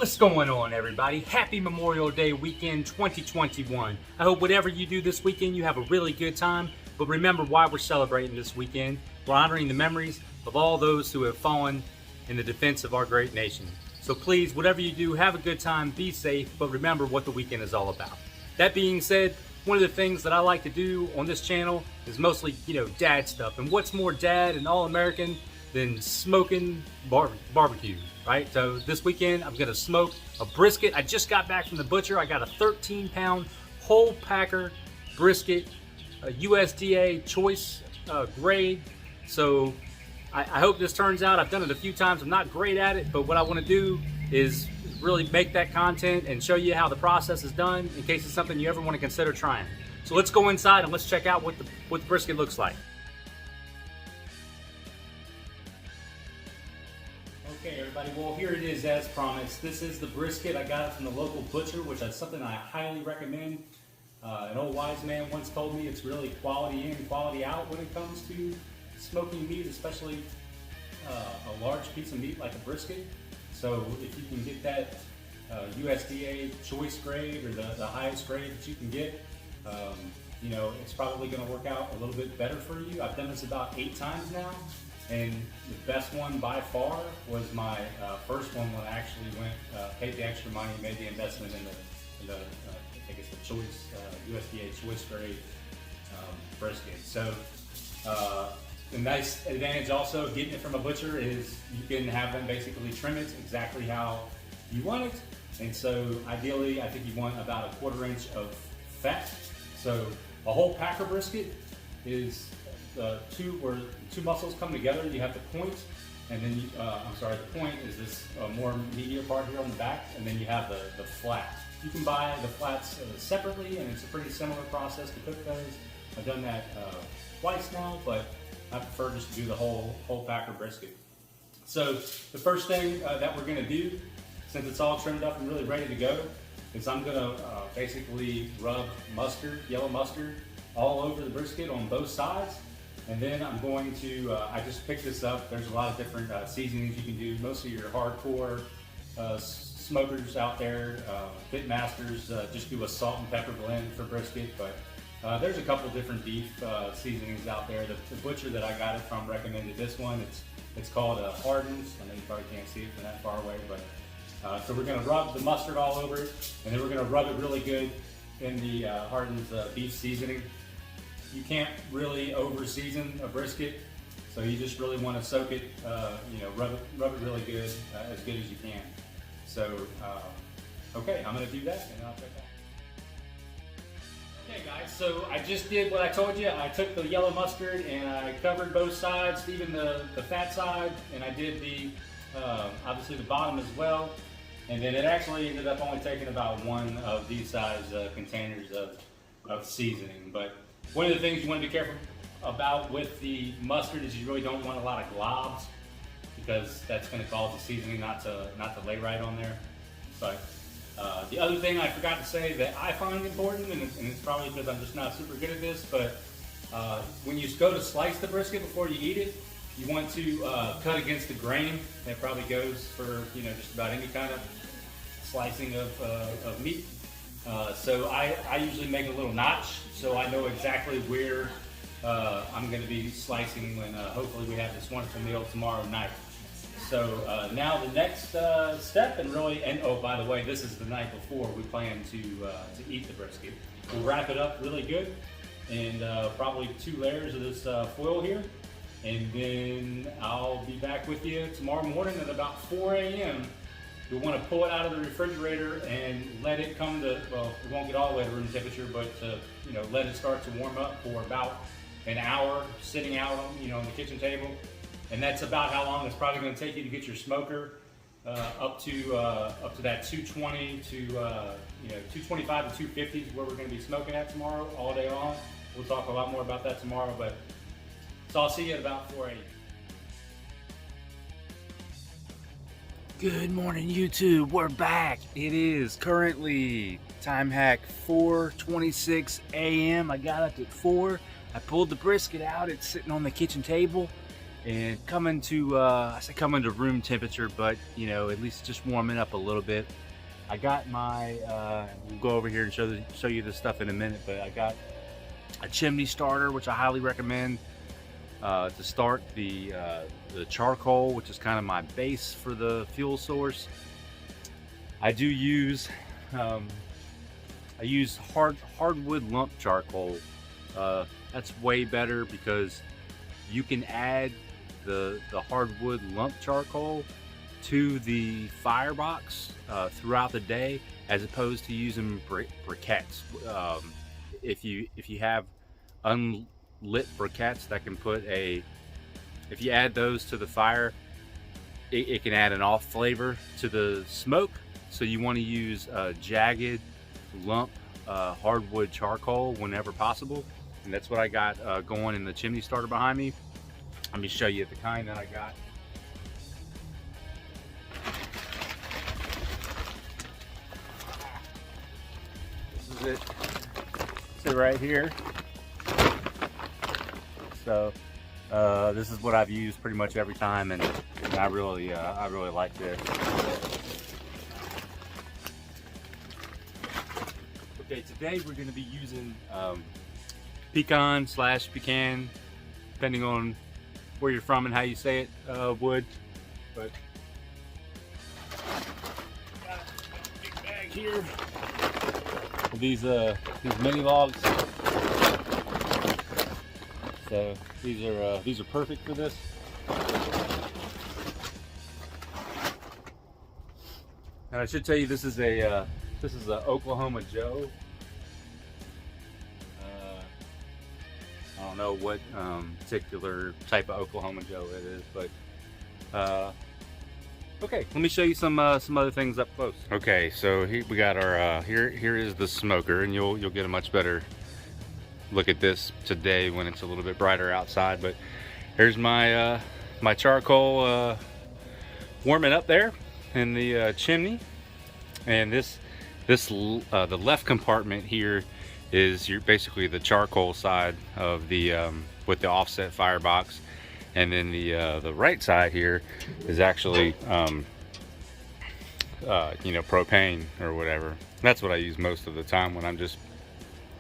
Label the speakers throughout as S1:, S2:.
S1: What's going on, everybody? Happy Memorial Day weekend 2021. I hope whatever you do this weekend, you have a really good time. But remember why we're celebrating this weekend. We're honoring the memories of all those who have fallen in the defense of our great nation. So please, whatever you do, have a good time, be safe, but remember what the weekend is all about. That being said, one of the things that I like to do on this channel is mostly, dad stuff. And what's more dad and all-American than smoking barbecue, right? So this weekend, I'm gonna smoke a brisket. I just got back from the butcher. I got a 13-pound whole packer brisket, a USDA choice grade. So I hope this turns out. I've done it a few times. I'm not great at it, but what I wanna do is really make that content and show you how the process is done in case it's something you ever wanna consider trying. So let's go inside and let's check out what the brisket looks like. Okay, everybody, well, here it is as promised. This is the brisket. I got it from the local butcher, which is something I highly recommend. An old wise man once told me it's really quality in, quality out when it comes to smoking meat, especially a large piece of meat like a brisket. So if you can get that USDA choice grade or the highest grade that you can get, it's probably going to work out a little bit better for you. I've done this about 8 times now. And the best one by far was my first one when I actually went, paid the extra money, made the investment in the I think it's the choice, USDA choice grade brisket. So the nice advantage also of getting it from a butcher is you can have them basically trim it exactly how you want it. And so ideally, I think you want about a 1/4 inch of fat. So a whole packer brisket is where two muscles come together. You have the point, and then the point is this more meatier part here on the back, and then you have the flat. You can buy the flats separately, and it's a pretty similar process to cook those. I've done that twice now, but I prefer just to do the whole packer brisket. So the first thing that we're going to do, since it's all trimmed up and really ready to go, is I'm going to basically rub mustard, yellow mustard, all over the brisket on both sides. And then I'm going to, I just picked this up. There's a lot of different seasonings you can do. Most of your hardcore smokers out there, pit masters, just do a salt and pepper blend for brisket. But there's a couple different beef seasonings out there. The butcher that I got it from recommended this one. It's called Hardens. I know you probably can't see it from that far away, but so we're gonna rub the mustard all over it, and then we're gonna rub it really good in the Hardens beef seasoning. You can't really over season a brisket, so you just really want to soak it, rub it really good, as good as you can. So, okay, I'm going to do that and I'll check out. Okay guys, so I just did what I told you. I took the yellow mustard and I covered both sides, even the fat side, and I did obviously the bottom as well. And then it actually ended up only taking about one of these size containers of seasoning. But one of the things you want to be careful about with the mustard is you really don't want a lot of globs, because that's going to cause the seasoning not to lay right on there. But the other thing I forgot to say that I find important, and it's probably because I'm just not super good at this, but when you go to slice the brisket before you eat it, you want to cut against the grain. That probably goes for just about any kind of slicing of meat. So I usually make a little notch so I know exactly where I'm going to be slicing when hopefully we have this wonderful meal tomorrow night. So now the next step, and oh, by the way, this is the night before we plan to eat the brisket. We'll wrap it up really good, and probably 2 layers of this foil here, and then I'll be back with you tomorrow morning at about 4 a.m. You'll want to pull it out of the refrigerator and let it come to, well, it won't get all the way to room temperature, but let it start to warm up for about an hour, sitting out on the kitchen table. And that's about how long it's probably going to take you to get your smoker up to that 220 to 225 to 250 is where we're going to be smoking at tomorrow all day long. We'll talk a lot more about that tomorrow, but so I'll see you at about 4 a.m. Good morning, YouTube. We're back. It is currently time hack 4:26 a.m. I got up at 4. I pulled the brisket out. It's sitting on the kitchen table.
S2: and coming to I say coming to room temperature, but you know, at least just warming up a little bit. I got my we'll go over here and show you this stuff in a minute, but I got a chimney starter, which I highly recommend to start the charcoal, which is kind of my base for the fuel source. I do use I use hardwood lump charcoal. That's way better because you can add the hardwood lump charcoal to the firebox throughout the day, as opposed to using briquettes. If you have unlit briquettes that can put if you add those to the fire, it can add an off flavor to the smoke. So you want to use jagged lump hardwood charcoal whenever possible, and that's what I got going in the chimney starter behind me. Let me show you the kind that I got. This is it. It's it right here. So this is what I've used pretty much every time, and I really like this. Okay, today we're going to be using pecan/pecan, depending on where you're from and how you say it, wood. But got a big bag here with these mini logs. So these are perfect for this. And I should tell you, this is a Oklahoma Joe. I don't know what particular type of Oklahoma Joe it is, but okay, let me show you some other things up close. Okay, so here we got our here is the smoker, and you'll get a much better look at this today when it's a little bit brighter outside. But here's my my charcoal warming up there in the chimney, and the left compartment here is basically the charcoal side of the with the offset firebox, and then the right side here is actually you know, propane or whatever. That's what I use most of the time when I'm just,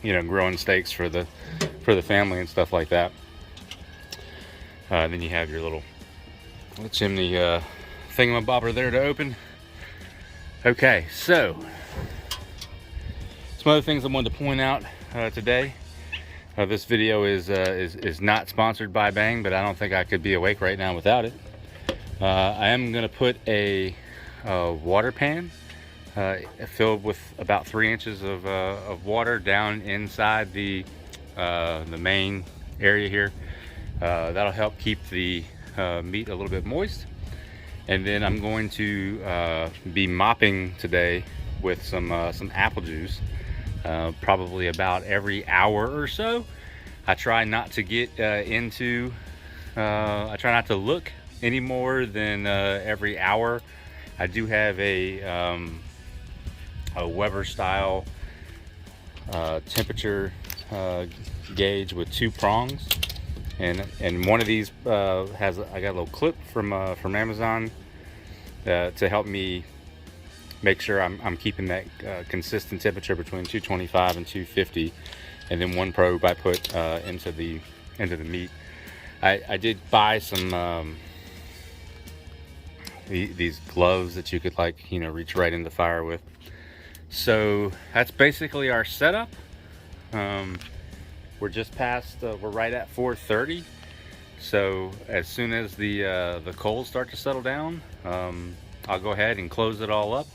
S2: you know, grilling steaks for the family and stuff like that. Then you have your little chimney thingamabobber there to open. Okay, so some other things I wanted to point out today. This video is not sponsored by Bang, but I don't think I could be awake right now without it. I am going to put a water pan filled with about 3 inches of water down inside the main area here. That'll help keep the meat a little bit moist. And then I'm going to be mopping today with some apple juice, probably about every hour or so. I try not to get I try not to look any more than every hour. I do have a Weber style temperature gauge with 2 prongs, and one of these has, I got a little clip from Amazon to help me make sure I'm keeping that consistent temperature between 225 and 250, and then one probe I put into the meat. I did buy some these gloves that you could, like, you know, reach right in the fire with. So that's basically our setup. We're just past we're right at 4:30. So as soon as the coals start to settle down, I'll go ahead and close it all up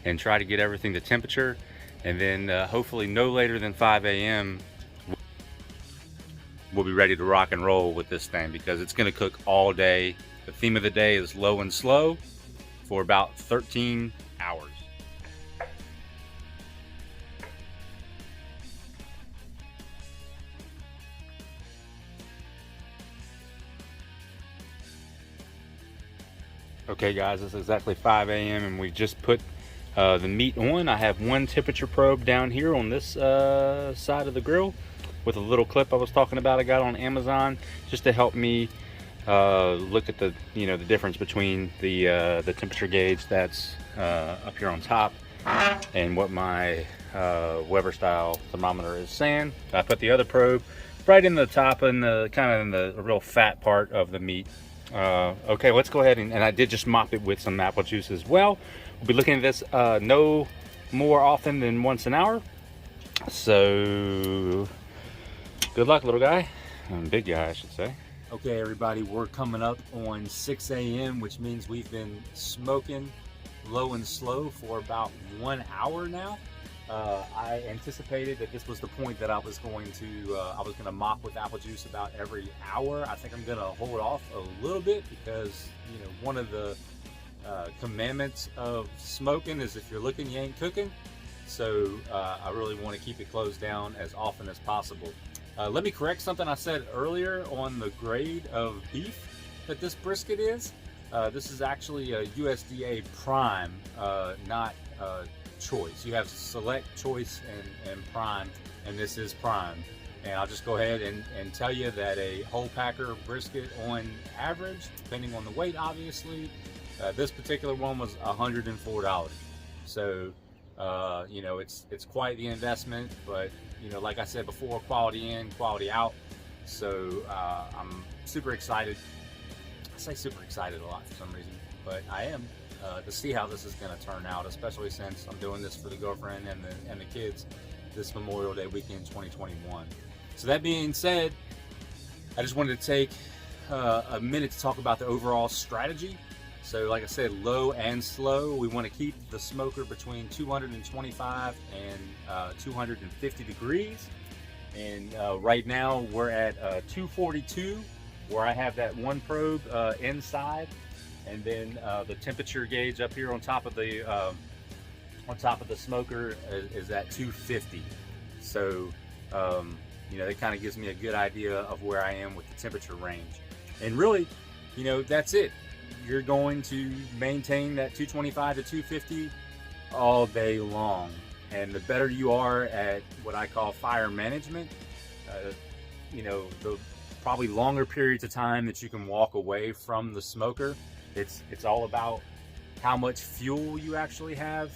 S2: and try to get everything to temperature, and then hopefully no later than 5 a.m. we'll be ready to rock and roll with this thing, because it's going to cook all day. The theme of the day is low and slow for about 13 hours. Okay guys, it's exactly 5 a.m. and we just put the meat on. I have one temperature probe down here on this side of the grill with a little clip I was talking about I got on Amazon, just to help me look at the the difference between the temperature gauge that's up here on top and what my Weber style thermometer is saying. I put the other probe right in the top and the kind of in the real fat part of the meat. Okay, let's go ahead and I did just mop it with some apple juice as well. We'll be looking at this no more often than once an hour. So good luck, little guy. Big guy, I should say. Okay, everybody, we're coming up on 6 a.m., which means we've been smoking low and slow for about 1 hour now. I anticipated that this was the point that I was going to mop with apple juice about every hour. I think I'm gonna hold off a little bit because one of the commandments of smoking is if you're looking, you ain't cooking. So I really want to keep it closed down as often as possible. Let me correct something I said earlier on the grade of beef that this brisket is. This is actually a USDA Prime, not Choice. You have Select, Choice, and Prime, and this is Prime. And I'll just go ahead and tell you that a whole packer brisket on average, depending on the weight obviously, this particular one was $104. So it's quite the investment, but like I said before, quality in, quality out. So I'm super excited. I say super excited a lot for some reason, but I am to see how this is going to turn out, especially since I'm doing this for the girlfriend and the kids this Memorial Day weekend 2021. So that being said, I just wanted to take a minute to talk about the overall strategy. So like I said, low and slow. We want to keep the smoker between 225 and 250 degrees. And right now we're at 242, where I have that one probe inside, and then the temperature gauge up here on top of the smoker is at 250. So that kind of gives me a good idea of where I am with the temperature range. And really, that's it. You're going to maintain that 225 to 250 all day long. And the better you are at what I call fire management, the probably longer periods of time that you can walk away from the smoker. It's all about how much fuel you actually have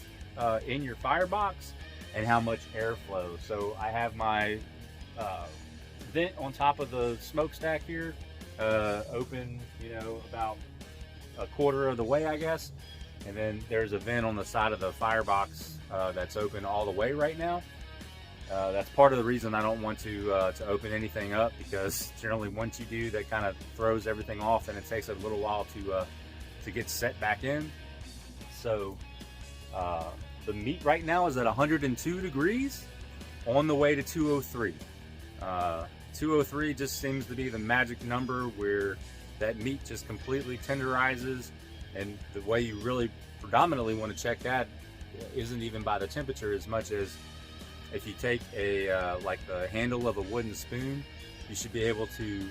S2: in your firebox and how much airflow. So I have my vent on top of the smokestack here, open, about a quarter of the way, I guess. And then there's a vent on the side of the firebox that's open all the way right now. That's part of the reason I don't want to open anything up, because generally once you do, that kind of throws everything off, and it takes a little while to get set back in. So the meat right now is at 102 degrees on the way to 203. 203 just seems to be the magic number where that meat just completely tenderizes, and the way you really predominantly want to check that isn't even by the temperature as much as if you take like the handle of a wooden spoon, you should be able to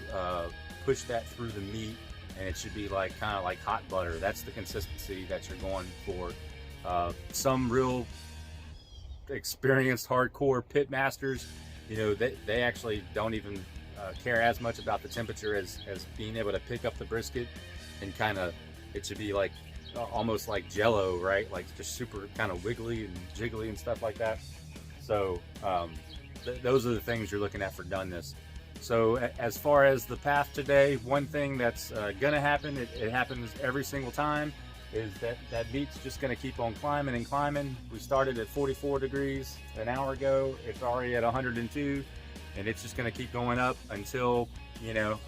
S2: push that through the meat, and it should be like kind of like hot butter. That's the consistency that you're going for. Some real experienced hardcore pit masters, they actually don't even care as much about the temperature as being able to pick up the brisket and kind of, it should be like almost like jello, right? Like just super kind of wiggly and jiggly and stuff like that. So those are the things you're looking at for doneness. So as far as the path today, one thing that's gonna happen, it happens every single time, is that meat's just gonna keep on climbing and climbing. We started at 44 degrees an hour ago. It's already at 102, and it's just gonna keep going up until,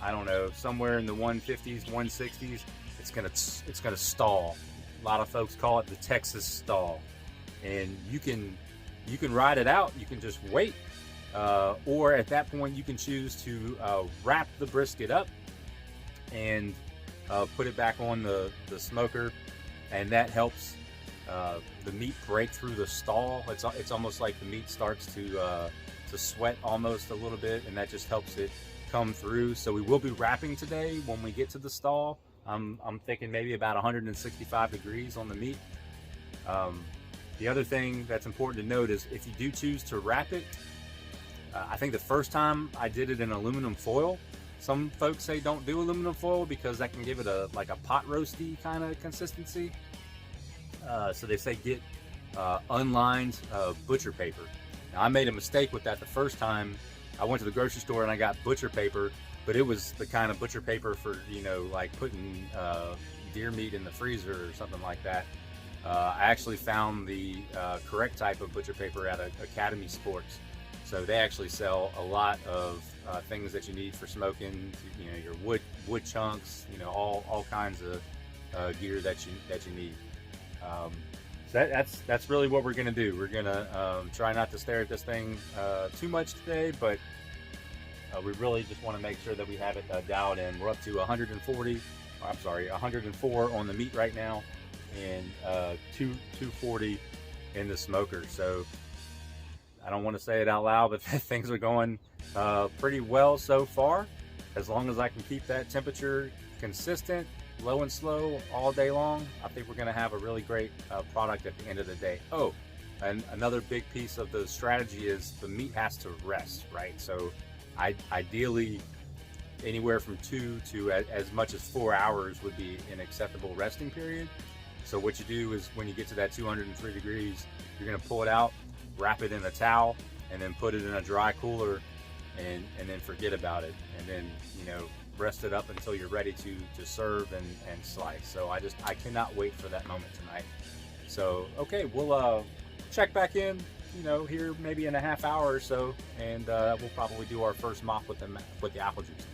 S2: I don't know, somewhere in the 150s, 160s, it's gonna stall. A lot of folks call it the Texas stall. And you can ride it out, you can just wait. Or at that point, you can choose to wrap the brisket up and put it back on the smoker, and that helps the meat break through the stall. It's almost like the meat starts to sweat almost a little bit, and that just helps it come through. So we will be wrapping today when we get to the stall. I'm thinking maybe about 165 degrees on the meat. The other thing that's important to note is if you do choose to wrap it, I think the first time I did it in aluminum foil, Some folks say don't do aluminum foil because that can give it a like a pot roasty kind of consistency. So they say get unlined butcher paper. Now I made a mistake with that the first time. I went to the grocery store and I got butcher paper, but it was the kind of butcher paper for, you know, like putting deer meat in the freezer or something like that. I actually found the correct type of butcher paper at Academy Sports. So they actually sell a lot of things that you need for smoking. You know, your wood chunks. You know, all kinds of gear that you need. So that's really what we're gonna do. We're gonna try not to stare at this thing too much today, but we really just want to make sure that we have it dialed in. We're up to 104 on the meat right now, and 240 in the smoker. So I don't want to say it out loud, but things are going pretty well so far. As long as I can keep that temperature consistent, low and slow all day long, I think we're going to have a really great product at the end of the day. Oh, and another big piece of the strategy is the meat has to rest, right? So ideally anywhere from 2 to as much as 4 hours would be an acceptable resting period. So what you do is when you get to that 203 degrees, you're going to pull it out, wrap it in a towel, and then put it in a dry cooler, and then forget about it, and then, you know, rest it up until you're ready to serve and slice. So I cannot wait for that moment tonight. So okay, we'll check back in, you know, here maybe in a half hour or so, and we'll probably do our first mop with the apple juice.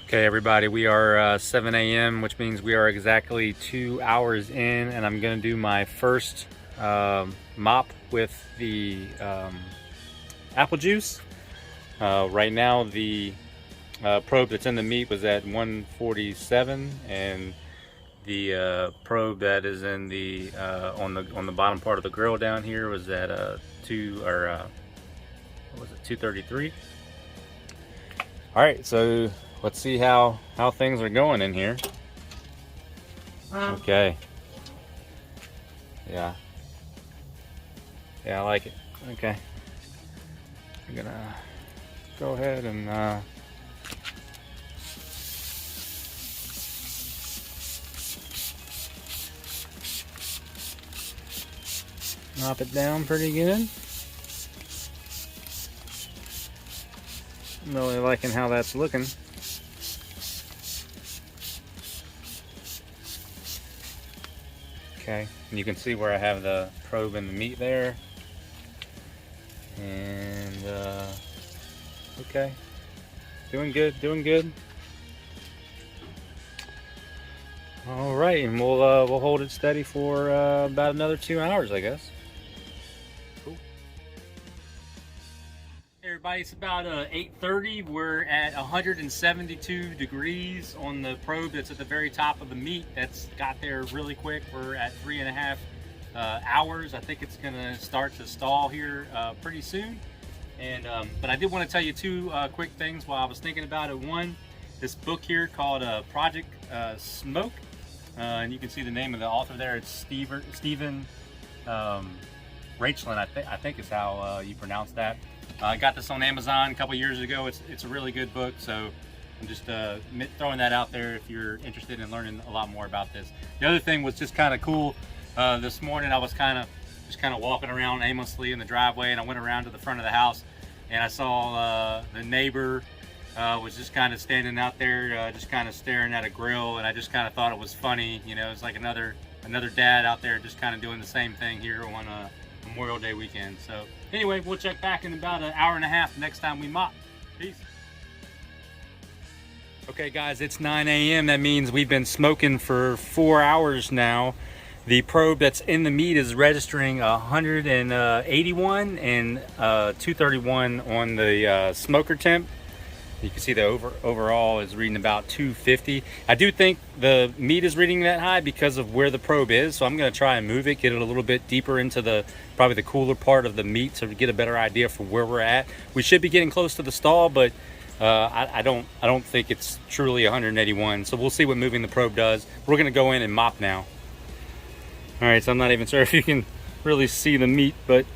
S2: Okay, everybody, we are 7 a.m., which means we are exactly 2 hours in, and I'm gonna do my first mop with the apple juice. Right now the probe that's in the meat was at 147, and the probe that is in the on the bottom part of the grill down here was at 233. All right, so let's see how things are going in here. Okay. Yeah, I like it. Okay, I'm gonna go ahead and mop it down pretty good. I'm really liking how that's looking. Okay, and you can see where I have the probe in the meat there. And okay, doing good. All right, and we'll hold it steady for about another 2 hours, I guess. Cool. Hey everybody, it's about 8:30. We're at 172 degrees on the probe that's at the very top of the meat. That's got there really quick. We're at 3.5 hours. I think it's gonna start to stall here pretty soon. And but I did want to tell you two quick things while I was thinking about it. One, this book here called Project Smoke, and you can see the name of the author there. It's Stephen Rachlin, I think is how you pronounce that. I got this on Amazon a couple years ago. It's a really good book, so I'm just throwing that out there if you're interested in learning a lot more about this. The other thing was just kind of cool. This morning I was just kind of walking around aimlessly in the driveway, and I went around to the front of the house, and I saw the neighbor was just kind of standing out there, just kind of staring at a grill, and I just kind of thought it was funny. You know, it's like another dad out there just kind of doing the same thing here on Memorial Day weekend. So anyway, we'll check back in about an hour and a half next time we mop. Peace. Okay guys, it's 9 a.m. That means we've been smoking for 4 hours now. The probe that's in the meat is registering 181 and 231 on the smoker temp. You can see the overall is reading about 250. I do think the meat is reading that high because of where the probe is, so I'm going to try and move it, get it a little bit deeper into probably the cooler part of the meat, so to get a better idea for where we're at. We should be getting close to the stall, but I don't think it's truly 181. So we'll see what moving the probe does. We're going to go in and mop now. All right, so I'm not even sure if you can really see the meat, but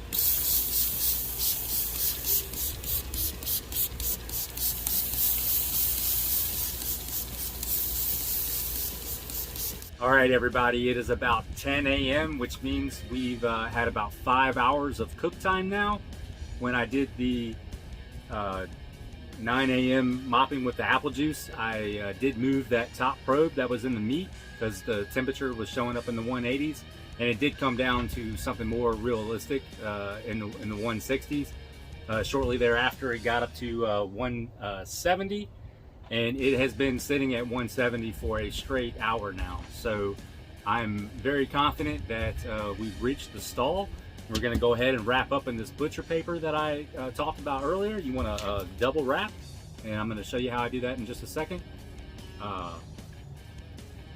S1: right, everybody, it is about 10 a.m., which means we've had about 5 hours of cook time now. When I did the 9 a.m. mopping with the apple juice, I did move that top probe that was in the meat because the temperature was showing up in the 180s, and it did come down to something more realistic in the 160s. Shortly thereafter, it got up to 170. And it has been sitting at 170 for a straight hour now. So I'm very confident that we've reached the stall. We're gonna go ahead and wrap up in this butcher paper that I talked about earlier. You wanna double wrap, and I'm gonna show you how I do that in just a second.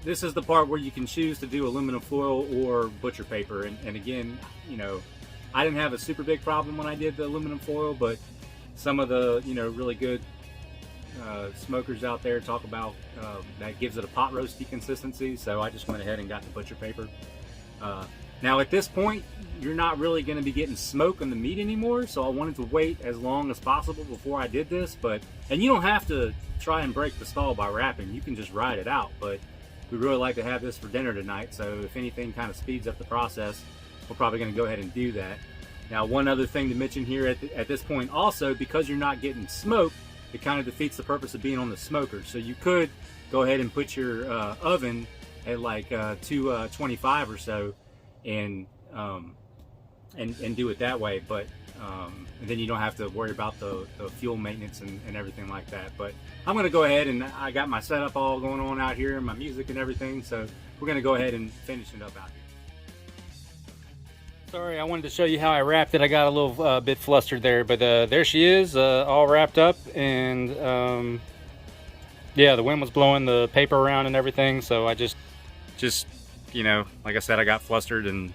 S1: This is the part where you can choose to do aluminum foil or butcher paper. And again, you know, I didn't have a super big problem when I did the aluminum foil, but some of the, you know, really good smokers out there talk about that gives it a pot roasty consistency, so I just went ahead and got the butcher paper. Now at this point, you're not really going to be getting smoke on the meat anymore, so I wanted to wait as long as possible before I did this. And you don't have to try and break the stall by wrapping, you can just ride it out, but we really like to have this for dinner tonight, so if anything kind of speeds up the process, we're probably going to go ahead and do that. Now, one other thing to mention here at this point also, because you're not getting smoke, it kind of defeats the purpose of being on the smoker. So you could go ahead and put your oven at like 225 or so, and do it that way. But and then you don't have to worry about the fuel maintenance and everything like that. But I'm going to go ahead, and I got my setup all going on out here, my music and everything. So we're going to go ahead and finish it up out here. Sorry, I wanted to show you how I wrapped it. I got a little bit flustered there, but there she is, all wrapped up, and yeah, the wind was blowing the paper around and everything, so I just you know, like I said, I got flustered, and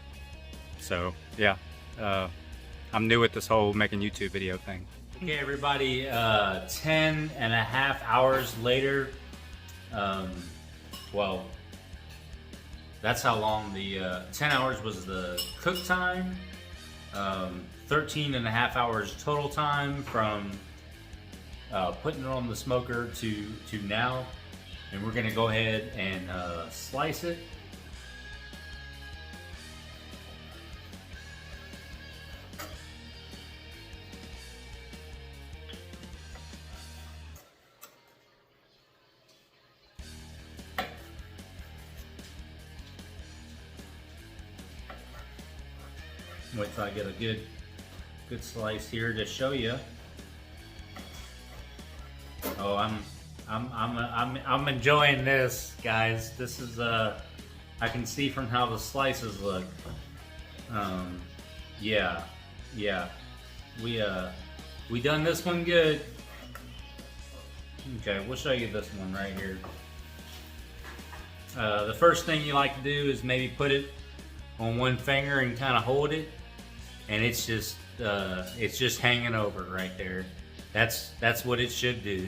S1: so yeah, I'm new at this whole making YouTube video thing. Okay, everybody, 10 and a half hours later, well, that's how long the 10 hours was the cook time. 13 and a half hours total time from putting it on the smoker to now. And we're gonna go ahead and slice it. Wait till I get a good slice here to show you. Oh, I'm enjoying this, guys. This is I can see from how the slices look. Yeah, we done this one good. Okay, we'll show you this one right here. The first thing you like to do is maybe put it on one finger and kind of hold it, and it's just hanging over right there. That's what it should do.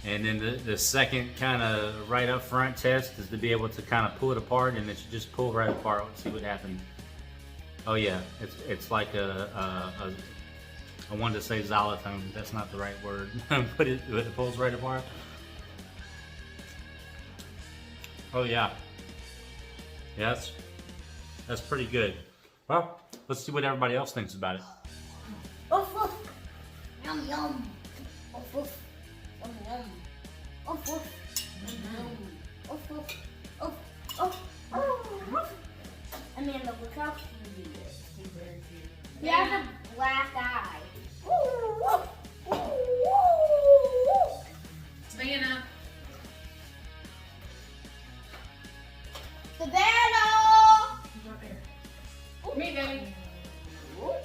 S1: And then the second kind of right up front test is to be able to kind of pull it apart, and it should just pull right apart. Let's see what happens. Oh yeah, it's like I wanted to say xylophone, but that's not the right word. But it pulls right apart. Oh yeah. Yes. That's pretty good. Well, let's see what everybody else thinks about it.
S3: Oof, oof. Yum, yum. Oof, oof. Yum, yum. Oof, oof. Yum, yum. Oof, oof. Oof, oof. Oof. Amanda, look how cute he is. He's very cute. He has a black eye. Ooh, oof. Ooh, ooh.
S4: Savannah.
S3: Savannah!
S4: Me, baby.
S3: Woof,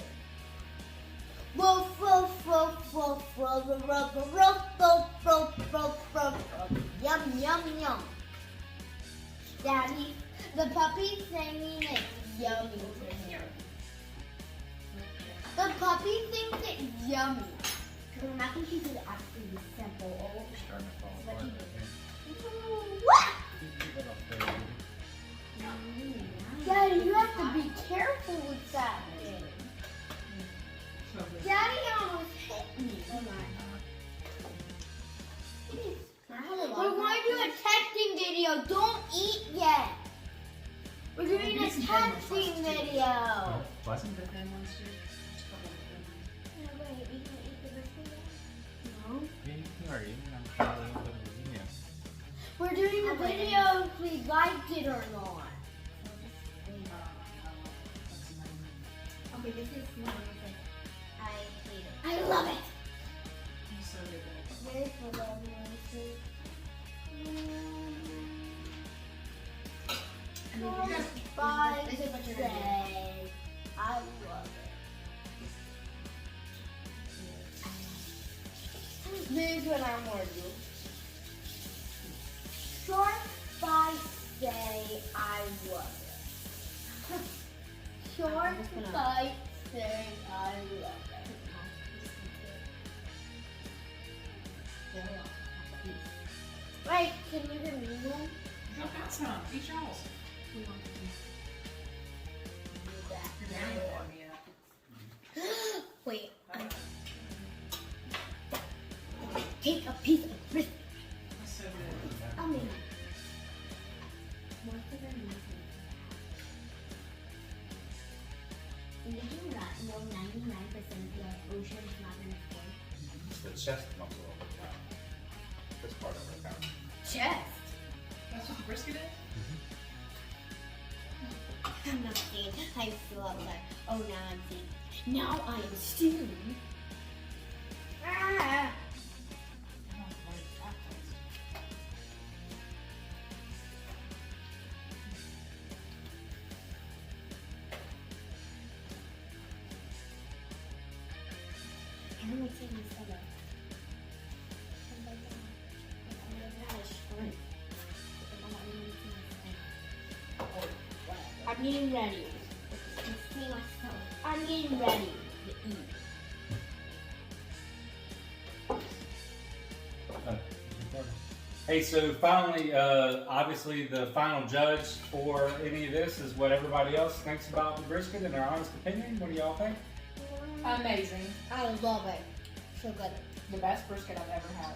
S3: woof, woof, woof, rub, rub, rub, rub, rub, rub, rub, rub. Yum, yum, yum. Daddy, the puppy's singing it yummy to him. The puppy thinks it's yummy. Because I'm not going to keep it absolutely simple.
S1: Starting to fall
S3: But
S1: apart
S3: he-
S1: right
S3: What?
S1: here.
S3: Daddy, you have to be careful with that. Daddy almost hit me. We're going to do a testing video. Don't eat yet. We're doing a testing video.
S1: Wasn't
S4: The
S1: it?
S4: thin ones too. Just a couple of thin ones.
S3: No, wait, we can eat the brisket now? No.
S2: Yeah, you can already. I'm trying to look at the video.
S3: We're doing the video if we liked it or not. Okay, this is one of I hate it. I love it.
S4: I'm so good at it.
S3: Very full of nourishment.
S4: And then you guys-
S3: By
S4: This is what you're
S3: say,
S4: gonna do.
S3: I love it. This is what I'm going to do. Short by say, I love it. Short by say, I love it. Wait, can you give me one?
S4: No, that's not. Eat yours.
S3: Do that.
S4: You're down with one, yeah.
S3: Wait, take a piece of brisket.
S4: That's so good.
S3: I mean, most of them use it. Did you not know 99% of the ocean is not in the floor?
S1: It's the chest muscle of the cow. This part of the cow.
S3: Chest.
S4: That's what the brisket is?
S3: I'm not seeing. I'm still outside. Oh, now I'm seeing. Now I am stealing. Ah!
S4: I don't like that taste.
S3: I don't take my soda. I'm getting ready. I'm getting ready to eat.
S1: Hey, so finally, obviously the final judge for any of this is what everybody else thinks about the brisket in their honest opinion. What do y'all think?
S4: Amazing.
S3: I love it. So good.
S4: The best brisket I've ever had.